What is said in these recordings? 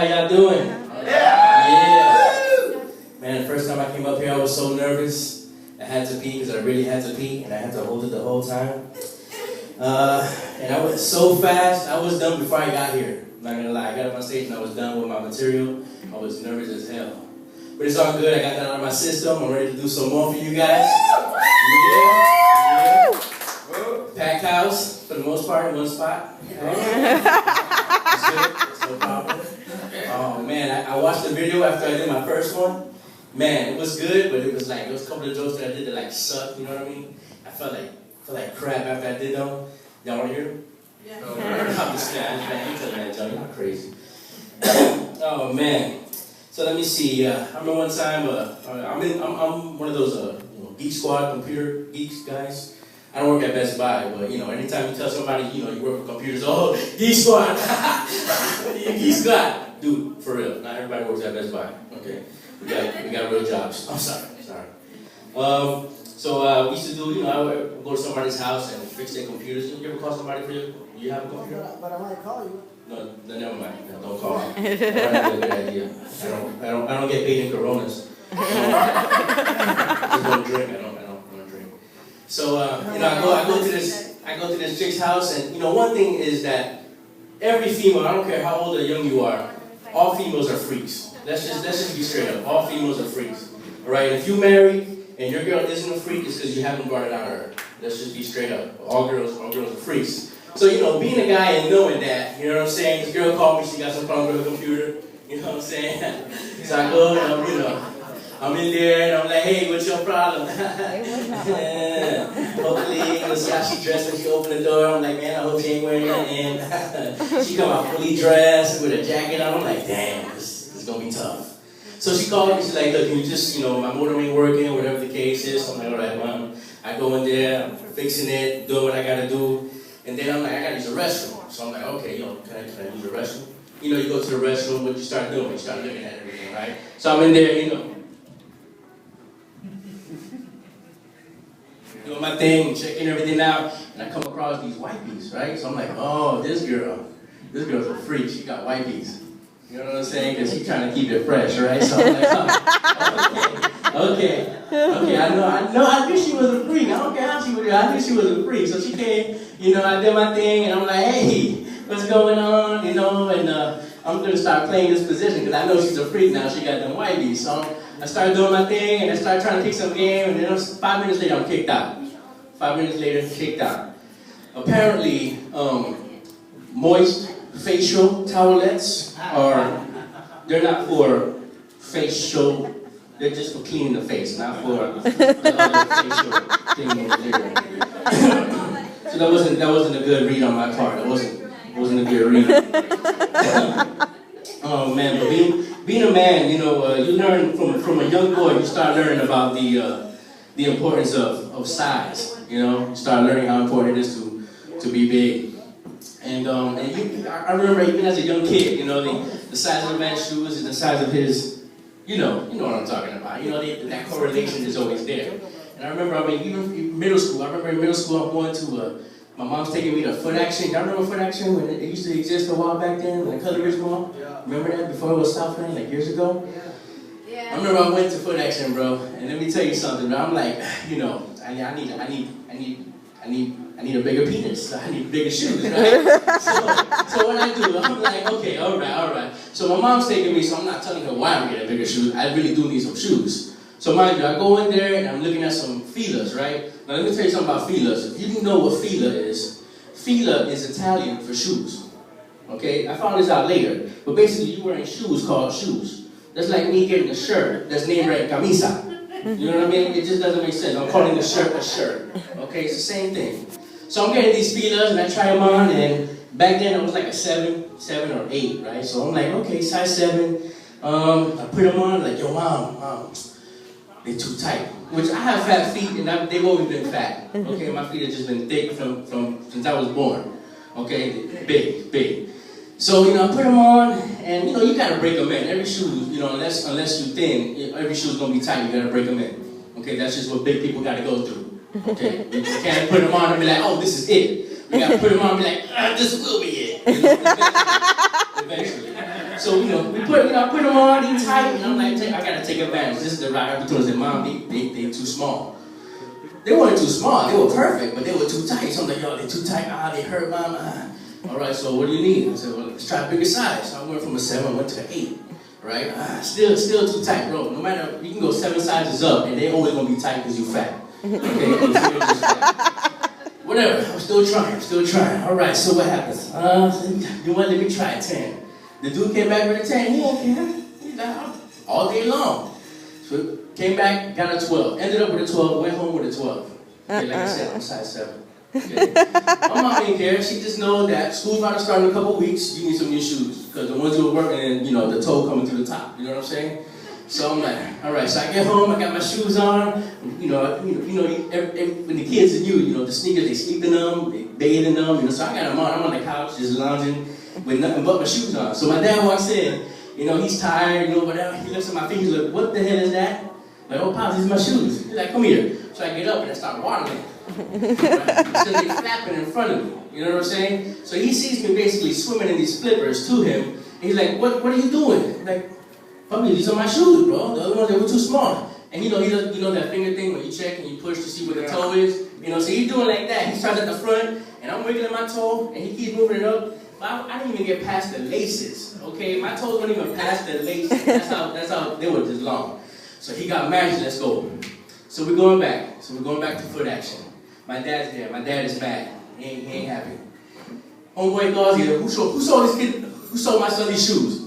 how y'all doing? Yeah. Man, the first time I came up here, I was so nervous. I had to pee because I really had to pee, and I had to hold it the whole time. And I went so fast, I was done before I got here. I'm not gonna lie, I got up on stage and I was done with my material. I was nervous as hell. But it's all good, I got that out of my system. I'm ready to do some more for you guys. Yeah. Packed house, for the most part, in one spot. It's good, it's no problem. Oh man, I watched the video after I did my first one. Man, it was good, but it was a couple of jokes that I did that sucked, you know what I mean? I felt like crap after I did them. Y'all want to hear them? Yeah. No, I'm just man, Johnny, you're crazy. Oh man. So let me see. I remember one time. I'm one of those Geek Squad computer geeks guys. I don't work at Best Buy, but anytime you tell somebody you work with computers, oh, Geek Squad, Geek Squad, dude, for real. Not everybody works at Best Buy. Okay, we got real jobs. I'm sorry. So we used to do, I would go to somebody's house and fix their computers. You ever call somebody for you have a computer? But I might call you. No, never mind. No, don't call me. That's a good idea. I don't get paid in Coronas. I don't drink. I don't drink. So I go to this chick's house, and one thing is that every female, I don't care how old or young you are, all females are freaks. Let's just be straight up. All females are freaks. All right. If you married and your girl isn't a freak, it's because you haven't brought it out of her. Let's just be straight up. All girls are freaks. So, being a guy and knowing that, you know what I'm saying? This girl called me, she got some problem with her computer, you know what I'm saying? So I go and I'm in there and I'm like, hey, what's your problem? Hopefully, see how she dressed when she opened the door. I'm like, man, I hope she ain't wearing nothing. And she come out fully dressed with a jacket on. I'm like, damn, this is going to be tough. So she called me, she's like, look, can you just, my motor ain't working, whatever the case is. So I'm like, all right, mom. I go in there, I'm fixing it, doing what I got to do. And then I'm like, I gotta use the restroom. So I'm like, okay, can I use the restroom? You go to the restroom, what you start doing? You start looking at everything, right? So I'm in there, doing my thing, checking everything out, and I come across these wipes, right? So I'm like, oh, this girl's a freak. She got wipes. You know what I'm saying? Because she's trying to keep it fresh, right? So I'm like, oh, okay. I knew she was a freak. I don't care how she was. I knew she was a freak. So she came, I did my thing, and I'm like, hey, what's going on? And I'm gonna start playing this position because I know she's a freak now. She got them whiteys. So I started doing my thing, and I started trying to pick some game, and then 5 minutes later, I'm kicked out. 5 minutes later, kicked out. Apparently, moist facial towelettes they're not for facial. They're just for cleaning the face, not for the other facial thing over there. So that wasn't a good read on my part. It wasn't a good read. Oh man, but being a man, you learn from a young boy. You start learning about the importance of size. You start learning how important it is to be big. And I remember even as a young kid, the size of a man's shoes is the size of his. You know what I'm talking about. That correlation is always there. And I remember, even in middle school, I'm going to, my mom's taking me to Foot Action. Y'all remember Foot Action when it used to exist a while back then, when Color Ridge Mall? Yeah. Remember that before it was Southland, years ago? Yeah. I remember I went to Foot Action, bro, and let me tell you something, bro. I'm like, I need a bigger penis. So I need bigger shoes, right? so what I do, I'm like, okay, all right. So my mom's taking me, so I'm not telling her why I'm getting bigger shoes. I really do need some shoes. So mind you, I go in there and I'm looking at some feelers, right? Now let me tell you something about feelers. If you didn't know what feeler is Italian for shoes. Okay? I found this out later. But basically, you're wearing shoes called shoes. That's like me getting a shirt that's named camisa. You know what I mean? It just doesn't make sense. I'm calling the shirt a shirt. Okay? It's the same thing. So I'm getting these feelers and I try them on, and back then I was like a 7 or 8, right? So I'm like, okay, size 7. I put them on, like, yo, mom, they're too tight. Which I have fat feet and they've always been fat. Okay, my feet have just been thick from since I was born. Okay, big. So I put them on, and you gotta break them in. Every shoe, unless you're thin, every shoe's gonna be tight. You gotta break them in. Okay, that's just what big people gotta go through. Okay, you can't put them on and be like, oh, this is it. We gotta put them on and be like, this will be it. Eventually. So, you know, I put them on, they tight, and I'm like, I gotta take advantage. This is the right opportunity. I said, Mom, they too small. They weren't too small, they were perfect, but they were too tight. So I'm like, yo, they too tight, they hurt, Mom. All right, so what do you need? I said, well, let's try a bigger size. So I went from a 7, I went to an 8, right? Still too tight, bro. No matter, you can go 7 sizes up, and they're always gonna be tight because you're fat. Okay? Whatever, I'm still trying. All right, so what happens? You want to let me try 10. The dude came back with a 10, he don't care. He's like, all day long. So came back, got a 12. Ended up with a 12, went home with a 12. Okay, like I said, I'm size 7. Okay. My mom didn't care. She just knows that school's about to start in a couple weeks. You need some new shoes because the ones you were working in, you know, the toe coming through the top. You know what I'm saying? So I'm like, all right. So I get home. I got my shoes on. When the kids and you know, the sneakers, they sleep in them, they bathe in them. You know, so I got them on. I'm on the couch just lounging with nothing but my shoes on. So my dad walks in. You know, he's tired. You know, whatever. He looks at my feet. He's like, what the hell is that? Like, oh, Pops, these are my shoes. He's like, come here. So I get up and I start waddling. Right? So they flapping in front of me. You know what I'm saying? So he sees me basically swimming in these flippers to him. And he's like, what are you doing? I'm like, Puppy, these are my shoes, bro. The other ones, they were too small. And you know that finger thing where you check and you push to see where the toe is? You know, so he's doing like that. He starts at the front, and I'm wiggling my toe, and he keeps moving it up. But I didn't even get past the laces, okay? My toes weren't even past the laces. That's how they were this long. So he got mad, let's go. So we're going back. So we're going back to foot action. My dad's there. My dad is mad. He ain't happy. Homeboy calls here. Who sold this kid? Who sold my son these shoes?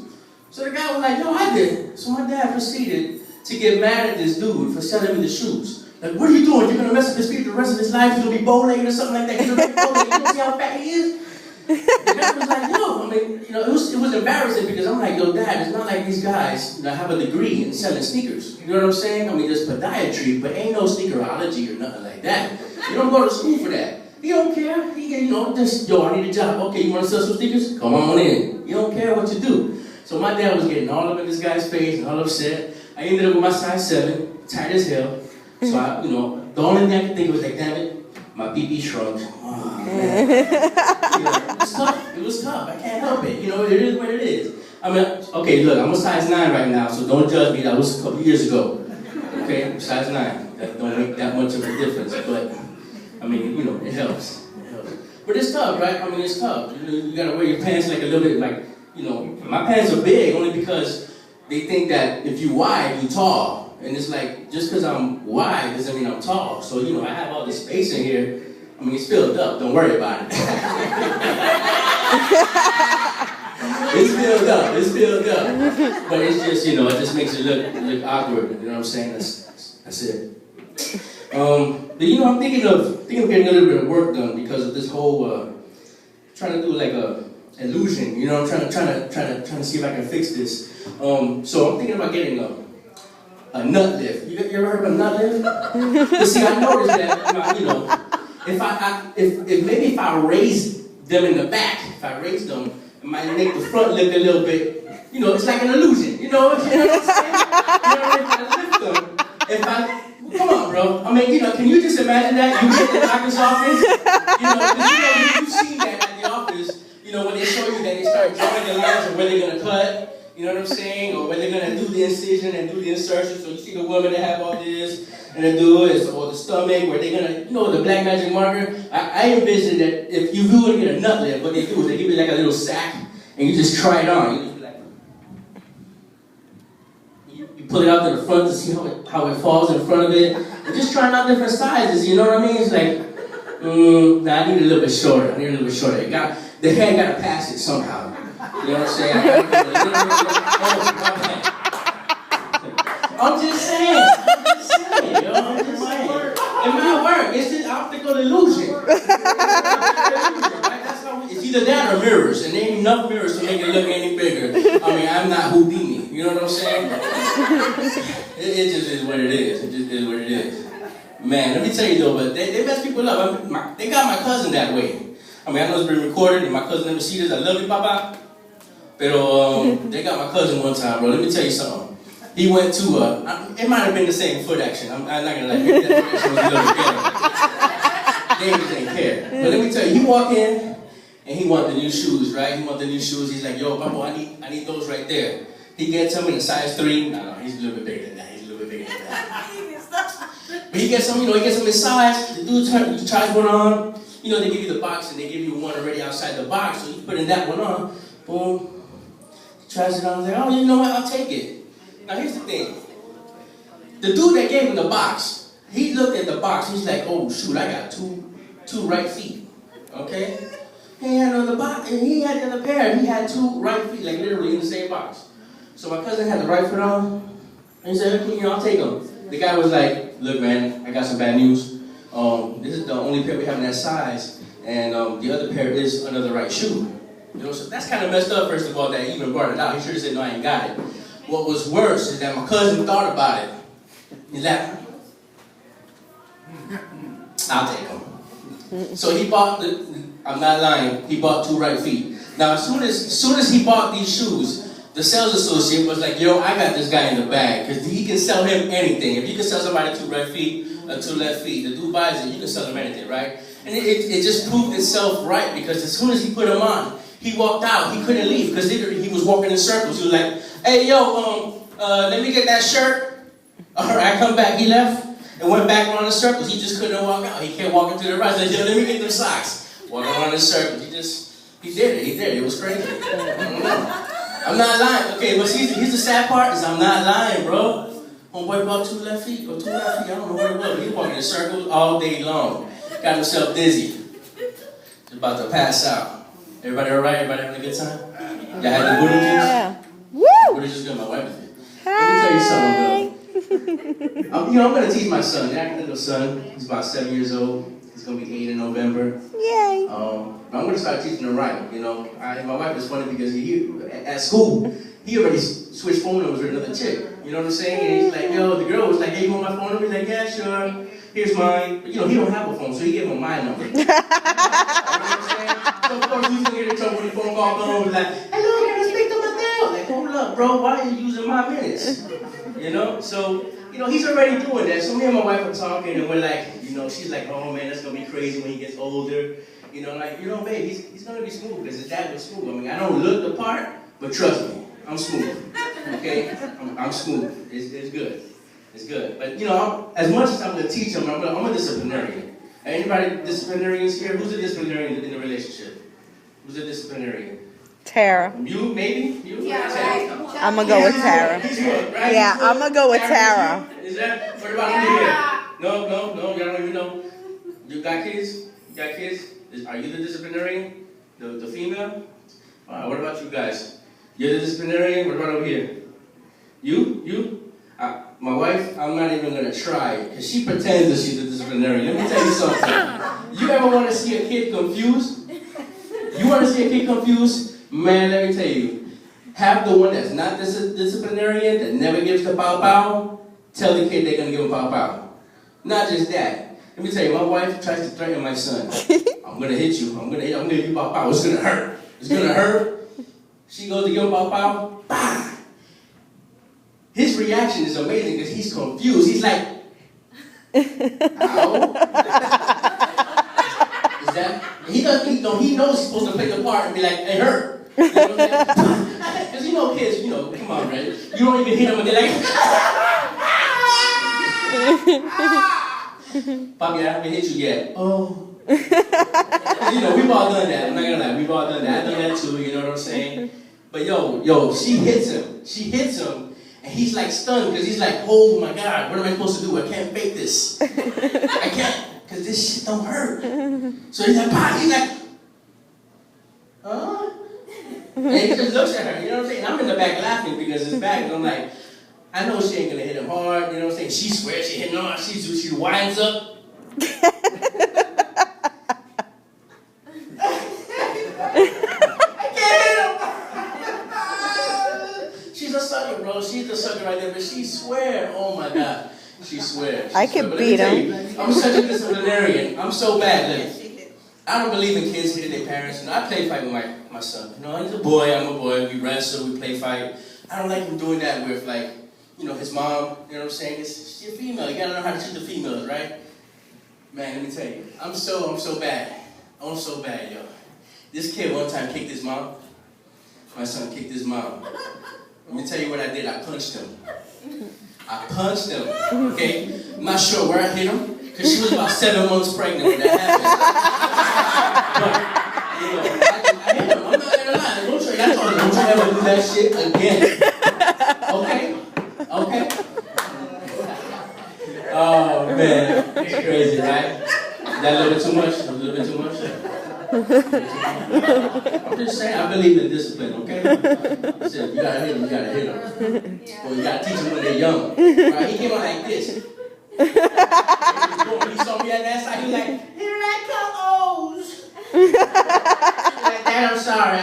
So the guy was like, yo, I did. So my dad proceeded to get mad at this dude for selling me the shoes. Like, what are you doing? You're gonna mess up his feet the rest of his life? He's gonna be bow-legged or something like that. He's gonna be bow-legged. You don't see how fat he is? The guy was like, yo, I mean, you know, it was embarrassing because I'm like, yo, Dad, it's not like these guys that have a degree in selling sneakers. You know what I'm saying? I mean, there's podiatry, but ain't no sneakerology or nothing like that. You don't go to school for that. He don't care. He, you know, just, yo, I need a job. Okay, you want to sell some sneakers? Come on in. You don't care what you do. So my dad was getting all up in this guy's face and all upset. I ended up with my size 7, tight as hell. So I, you know, the only thing I could think was like, damn it, my BB shrunk. Oh, man. You know, it was tough. It was tough. I can't help it. You know, it is what it is. I mean, okay, look, I'm a size 9 right now, so don't judge me. That was a couple years ago. Okay, I'm size 9. That don't make that much of a difference, but I mean, you know, it helps. It helps. But it's tough, right? I mean, it's tough. You gotta wear your pants like a little bit like, you know, my pants are big only because they think that if you wide, you tall. And it's like, just because I'm wide doesn't mean I'm tall. So, you know, I have all this space in here. I mean, it's filled up. Don't worry about it. It's filled up. It's filled up. But it's just, you know, it just makes it look awkward. You know what I'm saying? That's it. But, you know, I'm thinking of getting a little bit of work done because of this whole, trying to do like a illusion. You know, I'm trying to see if I can fix this. So I'm thinking about getting a nut lift. You ever heard of a nut lift? But see, I noticed that, you know, if maybe I raise them in the back, if I raise them, it might make the front look a little bit, you know, it's like an illusion. You know what I'm saying? You know, if I lift them, come on, bro. I mean, you know, can you just imagine that? You get in the doctor's office, you know, you've seen that at the office, you know, when they show you that they start drawing the lines of where they're going to cut. You know what I'm saying? Or when they're going to do the incision and do the insertion. So you see the women that have all this, and they do it, or the stomach, where they're going to, you know, the black magic marker. I envision that if you want to get a nut lift, what they do is they give you like a little sack, and you just try it on. You just be like, you pull it out to the front to see how it falls in front of it. And just trying out different sizes, you know what I mean? It's like, nah, I need a little bit shorter. The head got to pass it somehow. You know what I'm saying? I'm just saying, yo. It might work. It's just optical illusion. That's how it's either that or mirrors, and there ain't enough mirrors to make it look any bigger. I mean, I'm not Houdini. You know what I'm saying? It just is what it is. It just is what it is. Man, let me tell you though, but they mess people up. They got my cousin that way. I mean, I know it's been recorded, and my cousin never see this. I love you, Papa. Pero they got my cousin one time, bro. Let me tell you something. He went to it might have been the same foot action. I'm not gonna lie. Maybe that foot action was a little better. They didn't care. But let me tell you, he walked in, and he wanted the new shoes, right? He wanted the new shoes. He's like, yo, Papa, I need those right there. He gets them in a size 3. No, he's a little bit bigger than that. He's a little bit bigger than that. But he gets them, he gets them in size. The dude tries one on. They give you the box and they give you one already outside the box. So you put in that one on. Boom. He tries it on. He's like, oh, you know what? I'll take it. Now here's the thing. The dude that gave him the box, he looked at the box. He's like, oh shoot, I got two right feet. Okay? He had another box, and he had the other pair. And he had 2 right feet, like literally in the same box. So my cousin had the right foot on, and he said, I'll take them. The guy was like, look man, I got some bad news. This is the only pair we have in that size, and the other pair is another right shoe. So that's kind of messed up, first of all, that he even brought it out. He should have said, no, I ain't got it. What was worse is that my cousin thought about it. He's like, I'll take them. So he bought I'm not lying, he bought 2 right feet. Now, as soon as he bought these shoes, the sales associate was like, yo, I got this guy in the bag, because he can sell him anything. If you can sell somebody 2 right feet or 2 left feet, the dude buys it, you can sell him anything, right? And it just proved itself right, because as soon as he put them on, he walked out. He couldn't leave, because he was walking in circles. He was like, hey, yo, let me get that shirt. All right, I come back. He left and went back around in circles. He just couldn't walk out. He kept walking to the right. He said, yo, let me get them socks. Walking around in circles. He did it. It was crazy. I'm not lying. Okay, but here's the sad part is I'm not lying, bro. Homeboy bought 2 left feet or 2 right feet. I don't know what it was. He was walking in circles all day long. Got himself dizzy. Just about to pass out. Everybody all right? Everybody having a good time? Y'all had the voodoo juice? Woo! Voodoo juice good. My wife is it. Let me tell you something, though. I'm going to teach my son. I got a little son. He's about 7 years old. He's going to be 8 in November. Yay! I'm going to start teaching him right. My wife is funny because at school, he already switched phone numbers with another chick. You know what I'm saying? And he's like, yo, the girl was like, hey, you want my phone number? He's like, yeah, sure. Here's mine. But, he don't have a phone, so he gave him my number. You know what I'm saying? So, of course, he's going to get in trouble when the phone call goes. He's like, hello, can I speak to Mateo? Like, hold up, bro. Why are you using my minutes? So, he's already doing that. So me and my wife are talking, and we're like, she's like, oh, man, that's going to be crazy when he gets older. Babe, he's going to be smooth, because his dad was smooth. I mean, I don't look the part, but trust me, I'm smooth. Okay? I'm smooth. It's good. It's good. But, as much as I'm going to teach him, I'm a disciplinarian. Anybody disciplinarians here? Who's a disciplinarian in the relationship? Who's a disciplinarian? Tara. You, maybe? You? Yeah, right. I'm going to go with Tara. He's good, right? Yeah, I'm going to go with Tara. Is that? What about you here? No, y'all don't even know. You got kids? Are you the disciplinarian? The female? All right, what about you guys? You're the disciplinarian? What about over here? You? My wife, I'm not even going to try, because she pretends that she's the disciplinarian. Let me tell you something. You ever want to see a kid confused? You want to see a kid confused? Man, let me tell you. Have the one that's not disciplinarian, that never gives the pow-pow, tell the kid they're going to give him pow-pow. Not just that. Let me tell you, my wife tries to threaten my son. I'm going to hit you. I'm going to give you pow-pow. It's going to hurt. It's going to hurt. She goes to give him pow-pow. Bah! His reaction is amazing because he's confused. He's like, ow. Is that? He knows he's supposed to play the part and be like, it hurt. You know what I'm saying? Because kids, come on, man. You don't even hit them and they're like, Poppy, I haven't hit you yet. Oh. We've all done that. I'm not gonna lie. We've all done that. I've done that too, you know what I'm saying? But she hits him. And he's like stunned because he's like, oh my God, what am I supposed to do? I can't fake this. I can't, because this shit don't hurt. So he's like, huh? And he just looks at her, you know what I'm saying? I'm in the back laughing because it's back, and I'm like, I know she ain't gonna hit him hard, you know what I'm saying? She swears she hitting hard, she winds up. She's the sucker right there, but she swear, oh my God, she swears. I can beat him. I'm such a disciplinarian. I'm so bad. Like, I don't believe in kids hitting their parents. I play fight with my son. He's a boy, I'm a boy. We wrestle, we play fight. I don't like him doing that with his mom. You know what I'm saying? She's a female. You gotta know how to treat the females, right? Man, let me tell you, I'm so bad. I'm so bad, yo. This kid one time kicked his mom. My son kicked his mom. Let me tell you what I did. I punched him. Okay? I'm not sure where I hit him, because she was about 7 months pregnant when that happened. But, I hit him. I'm not gonna lie. Don't you ever do that shit again. Okay? Oh, man. It's crazy, right? Is that a little bit too much? A little bit too much? I'm just saying, I believe in discipline, okay? I said, you gotta hit them. Or you gotta teach them when they're young. Right? He came out like this. When he saw me at that side, he was like, here I come, like, Dad, I'm sorry.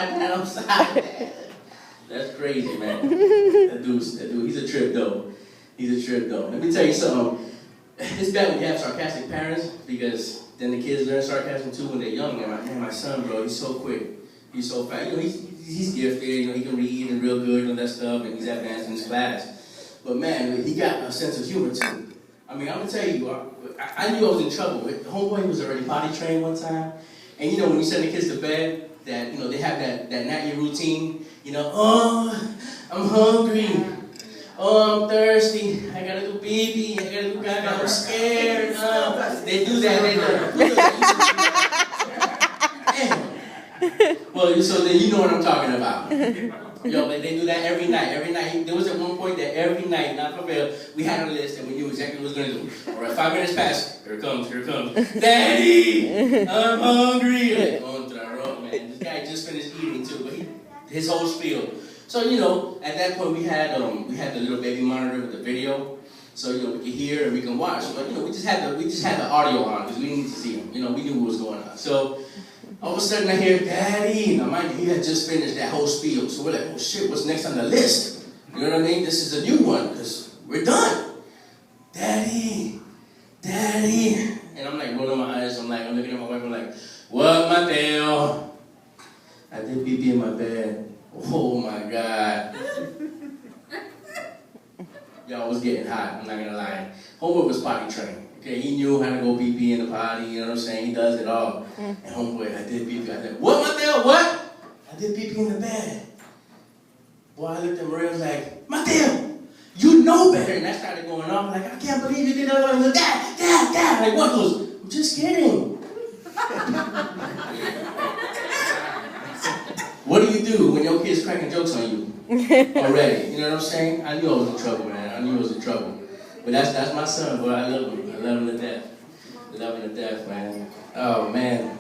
That's crazy, man. That dude, he's a trip, though. Let me tell you something. It's bad when you have sarcastic parents, because then the kids learn sarcasm too when they're young. And my son, bro, he's so quick. He's so fast. He's gifted. He can read and real good and all that stuff, and he's advanced in his class. But man, he got a sense of humor too. I mean, I'm gonna tell you, I knew I was in trouble. The homeboy was already potty trained one time, and when you send the kids to bed, that they have that night routine. Oh, I'm hungry. Oh, I'm thirsty. I gotta do pee-pee. I gotta do gaga. I'm scared. They do that. Well, so then you know what I'm talking about. Yo, they do that every night. There was at one point that every night, not for real, we had a list and we knew exactly what we was going to do. All right, 5 minutes passed. Here it comes. Daddy, I'm hungry. Like, going through that road, man. This guy just finished eating too, but his whole spiel. So, at that point we had the little baby monitor with the video. So, we could hear and we can watch. But, we just had the audio on because we didn't need to see him. We knew what was going on. So, all of a sudden I hear, Daddy. Now, mind you, he had just finished that whole spiel. So we're like, oh shit, what's next on the list? You know what I mean? This is a new one because we're done. Daddy. And I'm like rolling my eyes. I'm looking at my wife. I'm like, what, Mateo? I did pee-pee in my bed. Oh my God. Y'all was getting hot. I'm not going to lie. Homeboy was potty trained. Okay, he knew how to go pee-pee in the potty, you know what I'm saying? He does it all. And homeboy, I did pee-pee. I said, what, Mateo, what? I did pee-pee in the bed. Boy, I looked at Marrero, was like, Mateo, you know better. And I started going off, like, I can't believe you did that. I was like, Dad. Like, what? He goes, I'm just kidding. What do you do when your kid's cracking jokes on you already? You know what I'm saying? I knew I was in trouble, man. But that's my son, boy. I love him to death, man. Oh, man.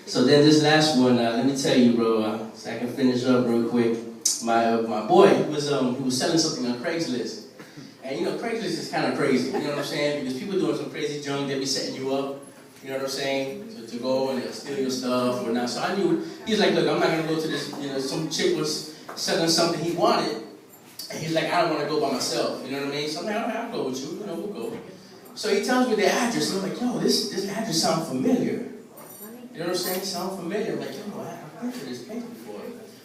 So then this last one, let me tell you, bro, so I can finish up real quick. My boy, he was selling something on Craigslist. And, Craigslist is kind of crazy, you know what I'm saying? Because people doing some crazy junk, they be setting you up, you know what I'm saying? To go and they'll steal your stuff or not. So I knew, he was like, look, I'm not going to go to this, some chick was selling something he wanted. And he's like, I don't want to go by myself, you know what I mean? So I'm like, all right, I'll go with you, we'll go. So he tells me the address, and I'm like, yo, this address sounds familiar. You know what I'm saying? Sound familiar. I'm like, yo, I've heard of this place before.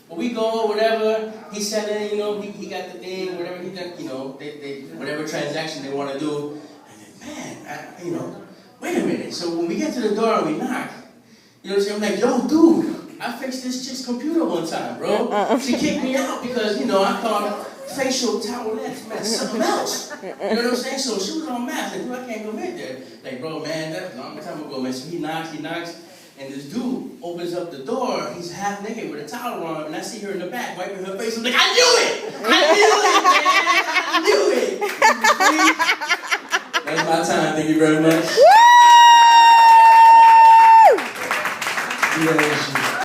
But we go, whatever, he's selling, he got the thing, whatever he got, they whatever transaction they want to do. I said, man, wait a minute. So when we get to the door and we knock, you know what I'm saying? I'm like, yo, dude, I fixed this chick's computer one time, bro. She kicked me out because, I thought facial towelettes meant something else. You know what I'm saying? So she was on math. Like, dude, I can't go in there. Like, bro, man, that was a long time ago, man. So he knocks, and this dude opens up the door. He's half naked with a towel on, and I see her in the back wiping her face. I'm like, I knew it, man. I knew it. That's my time. Thank you very much.